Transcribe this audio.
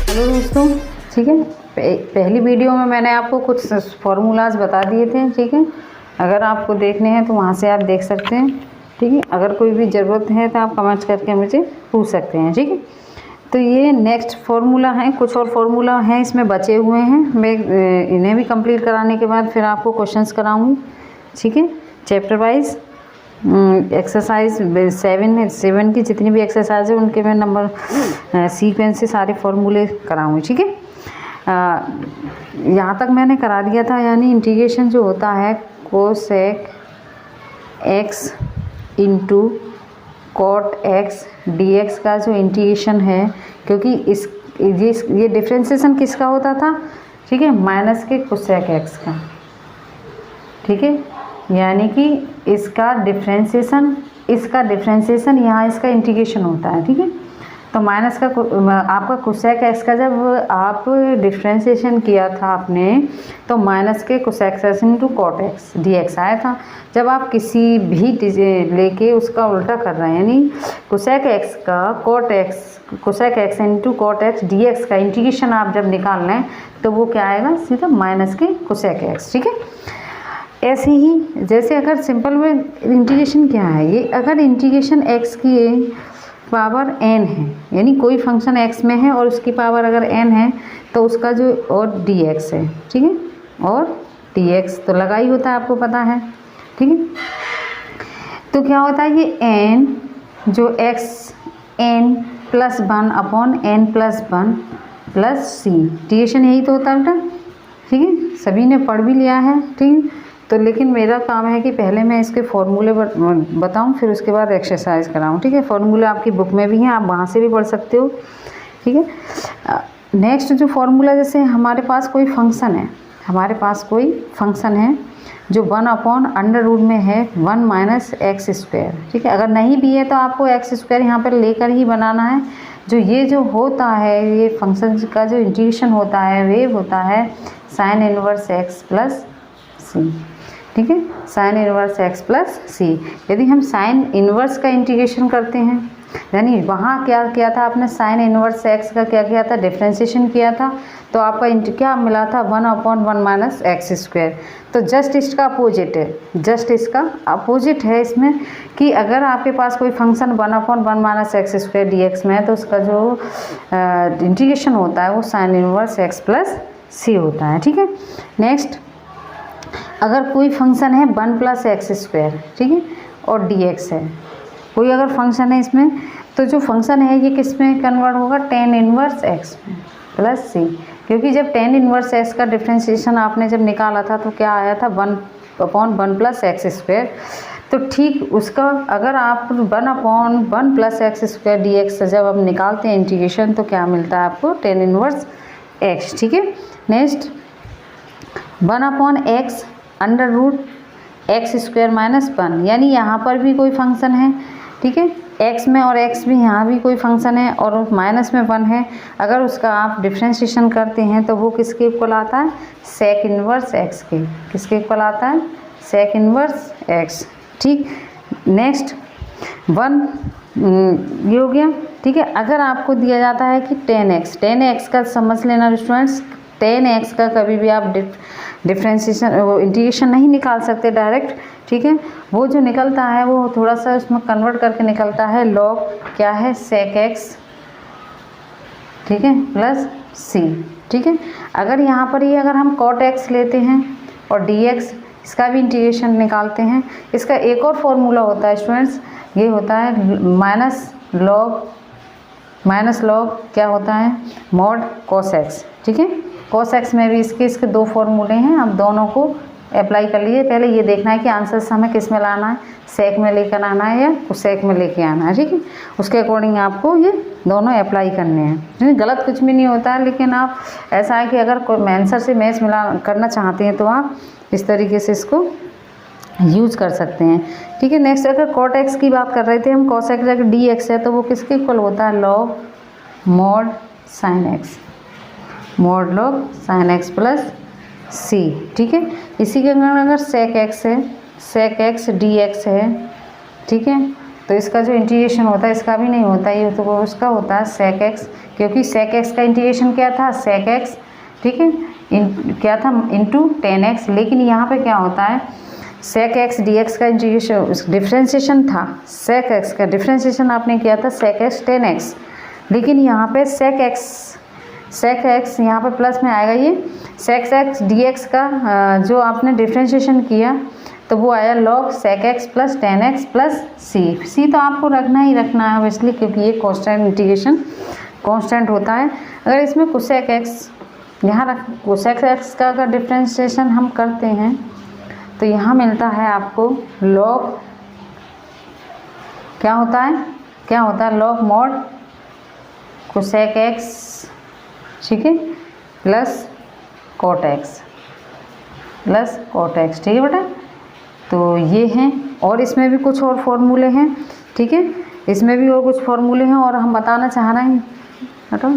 Hello दोस्तों, ठीक है। पहली वीडियो में मैंने आपको कुछ फार्मूलाज बता दिए थे, ठीक है। अगर आपको देखने हैं तो वहाँ से आप देख सकते हैं, ठीक है। अगर कोई भी ज़रूरत है तो आप कमेंट करके मुझे पूछ सकते हैं, ठीक है। तो ये नेक्स्ट फार्मूला है, कुछ और फार्मूला हैं इसमें बचे हुए हैं। मैं इन्हें भी कंप्लीट कराने के बाद फिर आपको क्वेश्चंस कराऊंगी, ठीक है। चैप्टर वाइज एक्सरसाइज 7 की जितनी भी एक्सरसाइज है उनके मैं नंबर सीक्वेंस से सारे फार्मूले कराऊंगी, ठीक है। यहाँ तक मैंने करा दिया था, यानी इंटीग्रेशन जो होता है cosec x into cot x dx का जो इंटीग्रेशन है, क्योंकि ये डिफ्रेंसिएशन किसका होता था, ठीक है, माइनस के कोसेक एक्स का, ठीक है। यानी कि इसका डिफ्रेंसिएशन यहाँ इसका इंटीग्रेशन होता है, ठीक है। तो माइनस का आपका कोसेक एक्स का जब आप डिफ्रेंसिएशन किया था आपने, तो माइनस के cosec x into cot x dx आया था। जब आप किसी भी लेके उसका उल्टा कर रहे हैं, यानी कोसेक एक्स का cosec x into cot x dx का इंटीग्रेशन आप जब निकाल लें तो वो क्या आएगा, सीधा माइनस के कोसेक एक्स, ठीक है। ऐसे ही जैसे अगर सिंपल में इंटीग्रेशन क्या है, ये अगर इंटीग्रेशन x की पावर n है, यानी कोई फंक्शन x में है और उसकी पावर अगर n है, तो उसका जो और dx है, ठीक है, और dx तो लगा ही होता है, आपको पता है, ठीक है। तो क्या होता है ये n जो x n plus 1 upon n plus 1 plus c, integration यही तो होता है बेटा, ठीक है। सभी ने पढ़ भी लिया है, ठीक है। तो लेकिन मेरा काम है कि पहले मैं इसके फॉर्मूले बताऊं, फिर उसके बाद एक्सरसाइज कराऊं, ठीक है। फॉर्मूले आपकी बुक में भी हैं, आप वहाँ से भी पढ़ सकते हो, ठीक है। नेक्स्ट जो फॉर्मूला, जैसे हमारे पास कोई फंक्शन है जो 1 अपॉन अंडर रूट में है 1 माइनस एक्स स्क्वायर, ठीक है। अगर नहीं भी है तो आपको एक्स स्क्वायर यहाँ पर लेकर ही बनाना है। ये जो होता है, ये फंक्शन का जो इंटीग्रेशन होता है वे होता है sine inverse x plus C, ठीक है, साइन इनवर्स एक्स प्लस सी। यदि हम साइन इनवर्स का इंटीग्रेशन करते हैं, यानी वहाँ क्या किया था आपने, साइन इनवर्स एक्स का क्या किया था, डिफ्रेंशिएशन किया था, तो आपका क्या मिला था, 1 अपॉन 1 माइनस एक्स स्क्वायर। तो जस्ट इसका अपोजिट है इसमें, कि अगर आपके पास कोई function 1 upon 1 minus x square dx में है, तो उसका जो इंटीग्रेशन होता है वो साइन इनवर्स एक्स प्लस सी होता है, ठीक है। नेक्स्ट, अगर कोई फंक्शन है 1 प्लस एक्स स्क्वायर, ठीक है, और dx है, कोई अगर फंक्शन है इसमें, तो जो फंक्शन है ये किस में कन्वर्ट होगा, टेन इनवर्स एक्स में प्लस सी, क्योंकि जब टेन इनवर्स एक्स का डिफ्रेंशिएशन आपने जब निकाला था तो क्या आया था, 1 अपॉन 1 प्लस एक्स स्क्वायर। तो ठीक उसका अगर आप 1 upon 1 plus x square dx से जब आप निकालते हैं इंटीग्रेशन, तो क्या मिलता है आपको, टेन इनवर्स एक्स, ठीक है। Next, 1 upon x under root x square minus 1, यानी यहाँ पर भी कोई फंक्शन है, ठीक है, x में, और x भी यहाँ भी कोई फंक्शन है और माइनस में 1 है। अगर उसका आप डिफ्रेंशिएशन करते हैं तो वो किसके इक्वल आता है, सेक इनवर्स x के, किसके इक्वल आता है, सेक इनवर्स x, ठीक। नेक्स्ट 1 ये हो गया, ठीक है। अगर आपको दिया जाता है कि 10x का समझ लेना स्टूडेंट्स, 10x का कभी भी आप डिफ्रेंशिएशन वो इंटीग्रेशन नहीं निकाल सकते डायरेक्ट, ठीक है। वो जो निकलता है वो थोड़ा सा उसमें कन्वर्ट करके निकलता है, लॉग क्या है, सेक एक्स, ठीक है, प्लस सी, ठीक है। अगर यहाँ पर ही अगर हम कॉट एक्स लेते हैं और dx, इसका भी इंटीग्रेशन निकालते हैं, इसका एक और फॉर्मूला होता है स्टूडेंट्स, ये होता है माइनस लॉग क्या होता है, मॉड कॉस एक्स, ठीक है। कॉस एक्स में भी इसके 2 फॉर्मूले हैं, आप दोनों को अप्लाई कर लीजिए। पहले ये देखना है कि आंसर हमें किस में लाना है, सेक में लेकर आना है या कोसेक में लेके आना है, ठीक है। उसके अकॉर्डिंग आपको ये दोनों अप्लाई करने हैं, गलत कुछ भी नहीं होता है। लेकिन आप ऐसा है कि अगर कोई आंसर से मैच मिला करना चाहते हैं तो आप इस तरीके से इसको यूज कर सकते हैं, ठीक है। नेक्स्ट, अगर कॉट एक्स की बात कर रहे थे हम, कोसेक अगर dx है तो वो किसके इक्वल होता है, log mod sine x, mod log sine x plus C, ठीक है। इसी के अगर सेक एक्स है, सेक एक्स dx है, ठीक है, तो इसका जो इंटीग्रेशन होता है इसका भी नहीं होता, ये तो उसका होता है sec x, क्योंकि sec x का इंटीग्रेशन क्या था, sec x, ठीक है, क्या था इंटू टेन एक्स। लेकिन यहाँ पे क्या होता है, sec x dx का इंटीग्रेशन डिफ्रेंशिएशन था, sec x का डिफ्रेंशिएशन आपने किया था sec x टेन एक्स, लेकिन यहाँ पे sec x यहाँ पे प्लस में आएगा, ये sec x dx का जो आपने डिफ्रेंशिएशन किया तो वो आया log sec x plus ten x plus C तो आपको रखना ही रखना है ऑब्वियसली, क्योंकि ये कॉन्स्टेंट इंटीग्रेशन कॉन्स्टेंट होता है। अगर इसमें cosec x यहाँ रख, cosec x का अगर डिफ्रेंशिएशन हम करते हैं तो यहाँ मिलता है आपको log, क्या होता है log mod cosec x, ठीक है, प्लस cot x, ठीक है बेटा। तो ये हैं, और इसमें भी कुछ और फॉर्मूले हैं, ठीक है, इसमें भी और कुछ फॉर्मूले हैं और हम बताना चाह रहे हैं, हटो।